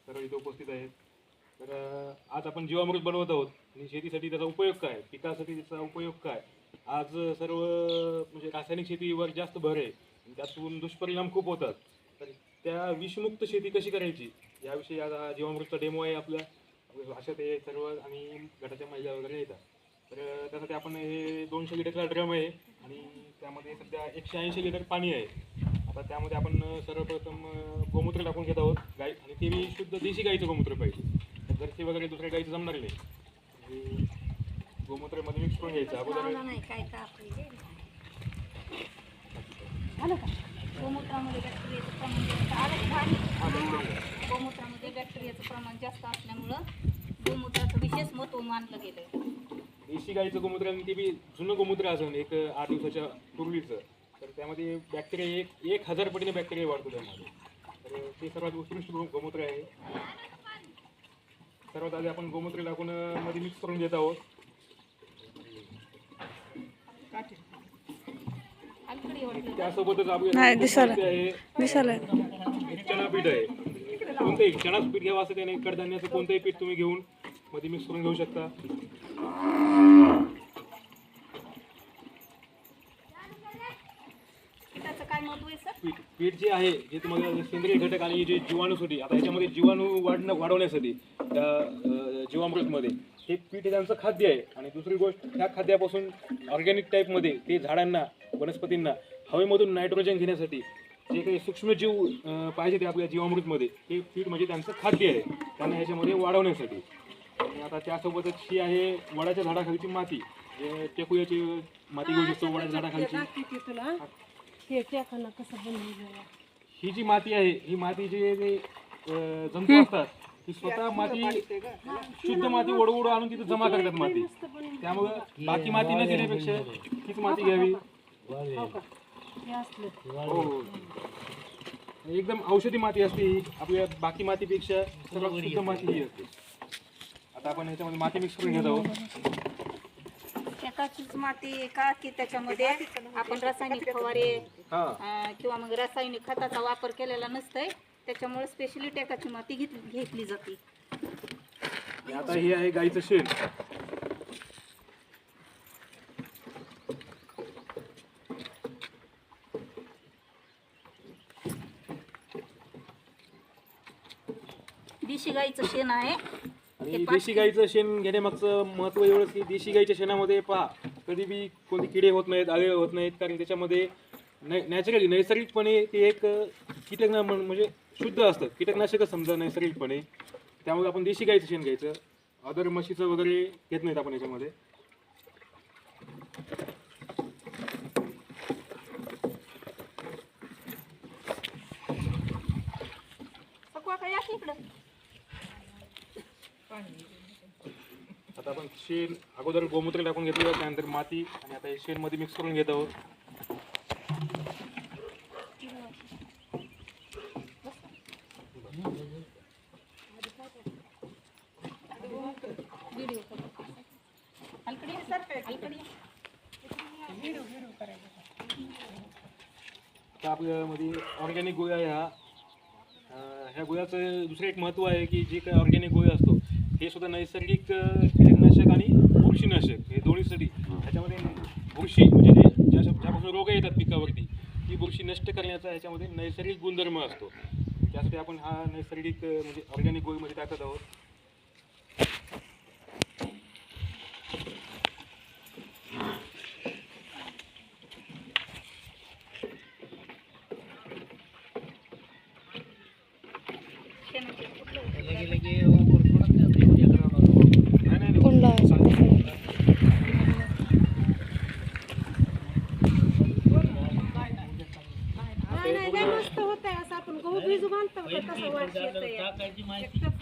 सर्व इथे उपस्थित आहेत. तर आज आपण जीवामृत बनवत आहोत आणि शेतीसाठी त्याचा उपयोग काय, पिकासाठी त्याचा उपयोग काय. आज सर्व म्हणजे रासायनिक शेतीवर जास्त भर आहे आणि त्यातून दुष्परिणाम खूप होतात. तर त्या विषमुक्त शेती कशी करायची याविषयी आज हा जीवामृतचा डेमो आहे आपल्या भाषेत. हे सर्व आणि गटाच्या महिला वगैरे येतात. तर त्यासाठी आपण हे 200 लिटरचा ड्रम आहे आणि त्यामध्ये सध्या 180 लिटर पाणी आहे. आता त्यामध्ये आपण सर्वप्रथम गोमूत्र टाकून घेत आहोत गाय, आणि ते बी शुद्ध देशी गाईचं गोमूत्र पाहिजे. जर्सी वगैरे दुसऱ्या गाईचं जमणार नाही. आणि गोमूत्रामध्ये मिक्स करून घ्यायचं अगोदर. गोमूत्रामध्ये बॅक्टेरियाचं प्रमाण जास्त असल्यामुळं गोमूत्राचं विशेष महत्त्व मानलं गेलं. देशी गाईचं गोमूत्र आणि ते बी जुनं गोमूत्र असेल 8 दिवसाच्या पूर्वीचं, तर त्यामध्ये बॅक्टेरिया 1000 पटीने बॅक्टेरिया वाढतो त्यामध्ये. तर ते सर्वात उत्कृष्ट गोमूत्र आहे. सर्वात आधी आपण गोमूत्र टाकून मध्ये मिक्स करून घेत आहोत. त्यासोबतच आपल्याला चणा पीठ आहे. कोणतंही चणाचं पीठ घ्यावं असं काही नाही, कडधान्याचं कोणतंही पीठ तुम्ही घेऊन मध्ये मिक्स करून घेऊ शकता. पीठ जे आहे जे तुम्हाला सेंद्रिय घटक आणि जे जीवाणूसाठी, आता याच्यामध्ये जीवाणू वाढवण्यासाठी त्या जीवामृतमध्ये हे पीठ त्यांचं खाद्य आहे. आणि दुसरी गोष्ट, ह्या खाद्यापासून ऑर्गॅनिक टाईपमध्ये ते झाडांना वनस्पतींना हवेमधून नायट्रोजन घेण्यासाठी जे काही सूक्ष्मजीव पाहिजे ते आपल्या जीवामृतमध्ये हे पीठ म्हणजे त्यांचं खाद्य आहे, त्यांना ह्याच्यामध्ये वाढवण्यासाठी. आणि आता त्यासोबतच ही आहे वडाच्या झाडाखालची माती, जे टेकुयाची माती घेऊ शकतो वडाच्या झाडाखालची. ही जी माती आहे, ही माती जे जंतू असतात ती स्वतः माती शुद्ध माती ओढवून आणून तिथे जमा करतात माती. त्यामुळं बाकी माती न घेण्यापेक्षा हीच माती घ्यावी. हो, एकदम औषधी माती असते ही, आपल्या बाकी मातीपेक्षा सर्वात शुद्ध माती ही असते. आता आपण ह्याच्यामध्ये माती मिक्स करून घेत आहोत. एकाचीच माती का की त्याच्यामध्ये आपण रासायनिक फवारे किंवा मग रासायनिक खताचा वापर केलेला नसतंय, त्याच्यामुळे स्पेशली टेकाची माती घेतली जाते. आता हे आहे गाईचं शेण. देशी गाईचं शेण आहे. आणि देशी गाईचं शेण घेण्यामागचं महत्त्व एवढंच की देशी गाईच्या शेणामध्ये पहा कधी बी कोणते किडे होत नाहीत, आळे होत नाहीत, कारण त्याच्यामध्ये नॅचरली नैसर्गिकपणे ते एक म्हणजे शुद्ध असतं, कीटकनाशकच समजा नैसर्गिकपणे. त्यामुळे आपण देशी गाईचं शेण घ्यायचं, अदर म्हशीचं वगैरे घेत नाहीत आपण याच्यामध्ये. आता आपण शेण अगोदर गोमूत्र टाकून घेतलं, त्यानंतर माती, आणि आता हे शेण मध्ये मिक्स करून घेत आहोत. आता आपल्यामध्ये ऑर्गॅनिक गोळ्या ह्या गोळ्याचं दुसरं एक महत्त्व आहे की जे काही ऑर्गॅनिक गोळ्या असतो हे सुद्धा नैसर्गिक कीटकनाशक आणि बुरशीनाशक हे दोन्हीसाठी. ह्याच्यामध्ये बुरशी म्हणजे ज्यापासून रोग येतात पिकावरती, ती बुरशी नष्ट करण्याचा ह्याच्यामध्ये नैसर्गिक गुणधर्म असतो. त्यासाठी आपण हा नैसर्गिक म्हणजे ऑर्गॅनिक गोळीमध्ये टाकत आहोत. मस्त होत आहे असं आपण गहू भिजू घालतो तसं वाटतं.